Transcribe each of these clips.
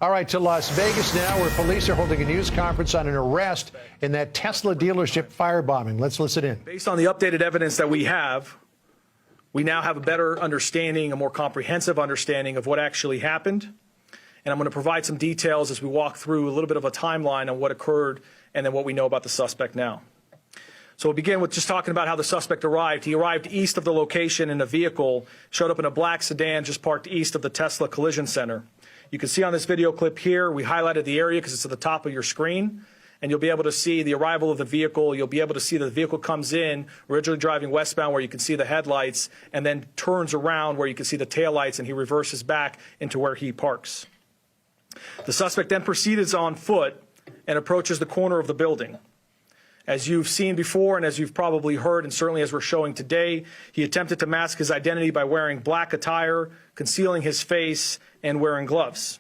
All right, to Las Vegas now, where police are holding a news conference on an arrest in that Tesla dealership firebombing. Let's listen in. Based on the updated evidence that we now have a better understanding, a more comprehensive understanding of what actually happened. And I'm going to provide some details as we walk through a little bit of a timeline on what occurred and then what we know about the suspect now. So we'll begin with just talking about how the suspect arrived. He arrived east of the location in a vehicle, showed up in a black sedan just parked east of the Tesla Collision Center. You can see on this video clip here, we highlighted the area because it's at the top of your screen, and you'll be able to see the arrival of the vehicle. You'll be able to see that the vehicle comes in, originally driving westbound where you can see the headlights, and then turns around where you can see the taillights, and he reverses back into where he parks. The suspect then proceeds on foot and approaches the corner of the building. As you've seen before and as you've probably heard, and certainly as we're showing today, he attempted to mask his identity by wearing black attire, concealing his face, and wearing gloves.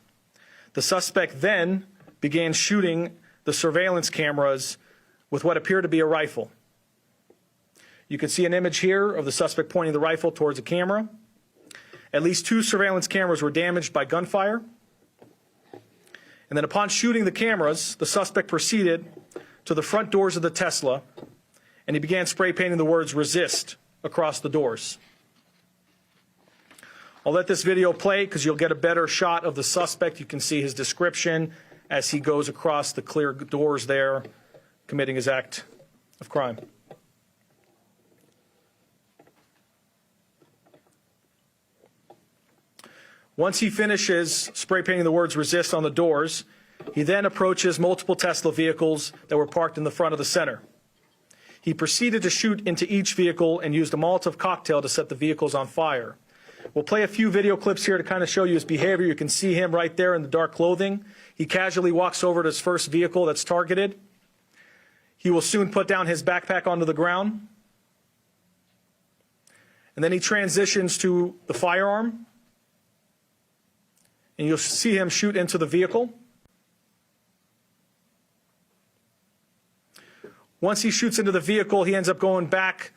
The suspect then began shooting the surveillance cameras with what appeared to be a rifle. You can see an image here of the suspect pointing the rifle towards a camera. At least 2 surveillance cameras were damaged by gunfire. And then upon shooting the cameras, the suspect proceeded to the front doors of the Tesla, and he began spray painting the words "resist" across the doors. I'll let this video play because you'll get a better shot of the suspect. You can see his description as he goes across the clear doors there, committing his act of crime. Once he finishes spray painting the words "resist" on the doors, he then approaches multiple Tesla vehicles that were parked in the front of the center. He proceeded to shoot into each vehicle and used a Molotov cocktail to set the vehicles on fire. We'll play a few video clips here to kind of show you his behavior. You can see him right there in the dark clothing. He casually walks over to his first vehicle that's targeted. He will soon put down his backpack onto the ground. And then he transitions to the firearm. And you'll see him shoot into the vehicle. Once he shoots into the vehicle, he ends up going back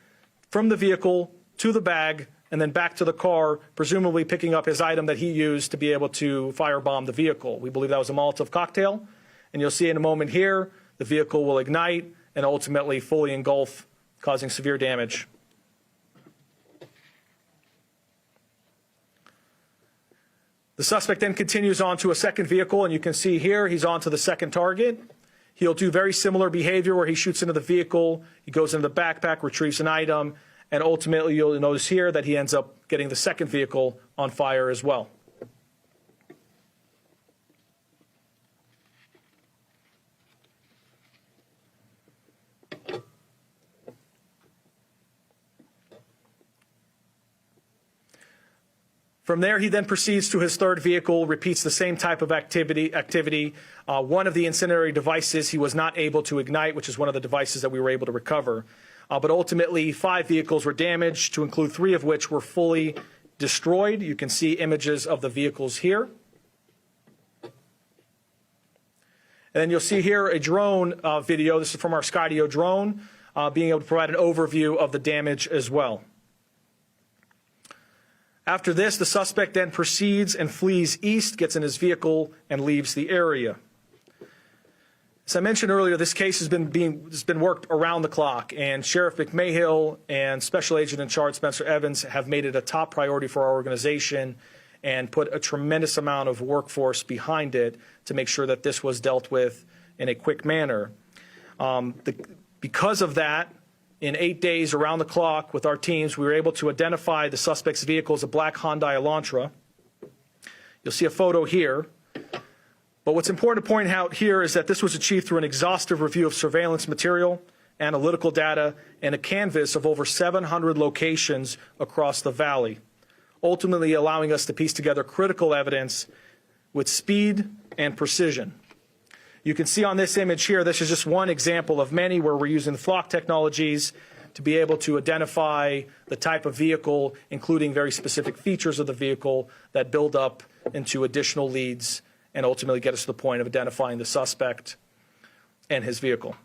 from the vehicle to the bag and then back to the car, presumably picking up his item that he used to be able to firebomb the vehicle. We believe that was a Molotov cocktail. And you'll see in a moment here, the vehicle will ignite and ultimately fully engulf, causing severe damage. The suspect then continues on to a second vehicle, and you can see here he's on to the second target. He'll do very similar behavior where he shoots into the vehicle, he goes into the backpack, retrieves an item, and ultimately you'll notice here that he ends up getting the second vehicle on fire as well. From there, he then proceeds to his third vehicle, repeats the same type of activity. One of the incendiary devices he was not able to ignite, which is one of the devices that we were able to recover. But ultimately, 5 vehicles were damaged, to include 3 of which were fully destroyed. You can see images of the vehicles here. And then you'll see here a drone video. This is from our Skydio drone, being able to provide an overview of the damage as well. After this, the suspect then proceeds and flees east, gets in his vehicle, and leaves the area. As I mentioned earlier, this case has been worked around the clock, and Sheriff McMahill and Special Agent in Charge Spencer Evans have made it a top priority for our organization and put a tremendous amount of workforce behind it to make sure that this was dealt with in a quick manner. Because of that, in 8 days around the clock with our teams, we were able to identify the suspect's vehicle as a black Hyundai Elantra. You'll see a photo here. But what's important to point out here is that this was achieved through an exhaustive review of surveillance material, analytical data, and a canvas of over 700 locations across the valley, ultimately allowing us to piece together critical evidence with speed and precision. You can see on this image here, this is just one example of many where we're using the Flock technologies to be able to identify the type of vehicle, including very specific features of the vehicle that build up into additional leads and ultimately get us to the point of identifying the suspect and his vehicle.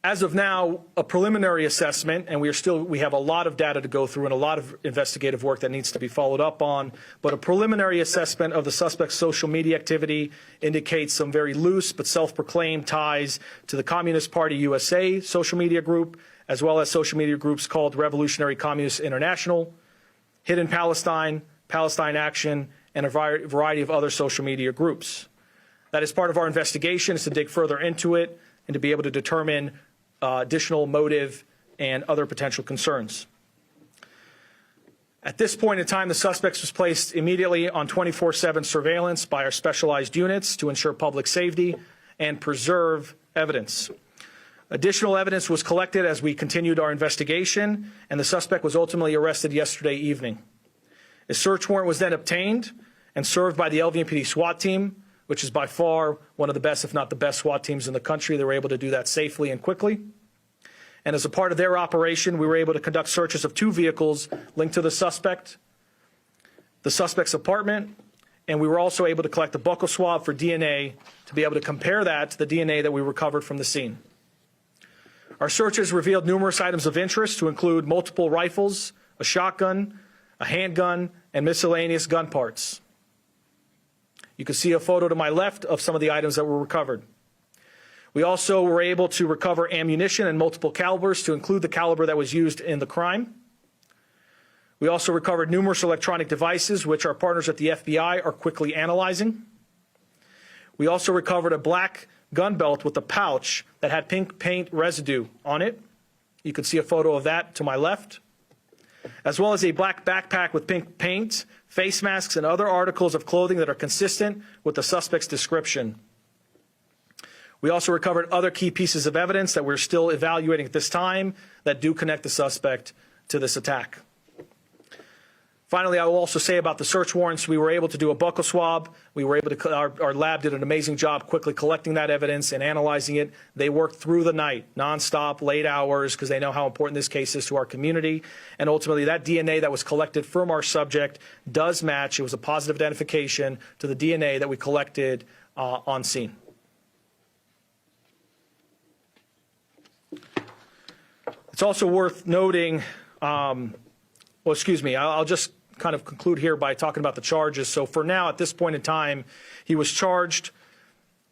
As of now, a preliminary assessment, and we have a lot of data to go through and a lot of investigative work that needs to be followed up on, but a preliminary assessment of the suspect's social media activity indicates some very loose but self-proclaimed ties to the Communist Party USA social media group, as well as social media groups called Revolutionary Communist International, Hidden Palestine, Palestine Action, and a variety of other social media groups. That is part of our investigation, is to dig further into it and to be able to determine additional motive and other potential concerns. At this point in time, the suspect was placed immediately on 24/7 surveillance by our specialized units to ensure public safety and preserve evidence. Additional evidence was collected as we continued our investigation, and the suspect was ultimately arrested yesterday evening. A search warrant was then obtained and served by the LVMPD SWAT team, which is by far one of the best, if not the best, SWAT teams in the country. They were able to do that safely and quickly. And as a part of their operation, we were able to conduct searches of 2 vehicles linked to the suspect's apartment, and we were also able to collect a buccal swab for DNA to be able to compare that to the DNA that we recovered from the scene. Our searches revealed numerous items of interest to include multiple rifles, a shotgun, a handgun, and miscellaneous gun parts. You can see a photo to my left of some of the items that were recovered. We also were able to recover ammunition in multiple calibers to include the caliber that was used in the crime. We also recovered numerous electronic devices, which our partners at the FBI are quickly analyzing. We also recovered a black gun belt with a pouch that had pink paint residue on it. You can see a photo of that to my left, as well as a black backpack with pink paint, face masks, and other articles of clothing that are consistent with the suspect's description. We also recovered other key pieces of evidence that we're still evaluating at this time that do connect the suspect to this attack. Finally, I will also say about the search warrants, we were able to do a buccal swab. We were able to, our lab did an amazing job quickly collecting that evidence and analyzing it. They worked through the night, nonstop, late hours, because they know how important this case is to our community. And ultimately, that DNA that was collected from our subject does match. It was a positive identification to the DNA that we collected on scene. It's also worth noting, I'll just kind of conclude here by talking about the charges. So for now, at this point in time, he was charged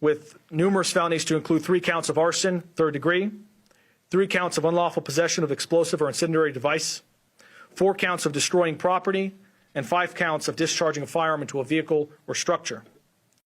with numerous felonies to include 3 counts of arson, 3rd degree, 3 counts of unlawful possession of explosive or incendiary device, 4 counts of destroying property, and 5 counts of discharging a firearm into a vehicle or structure.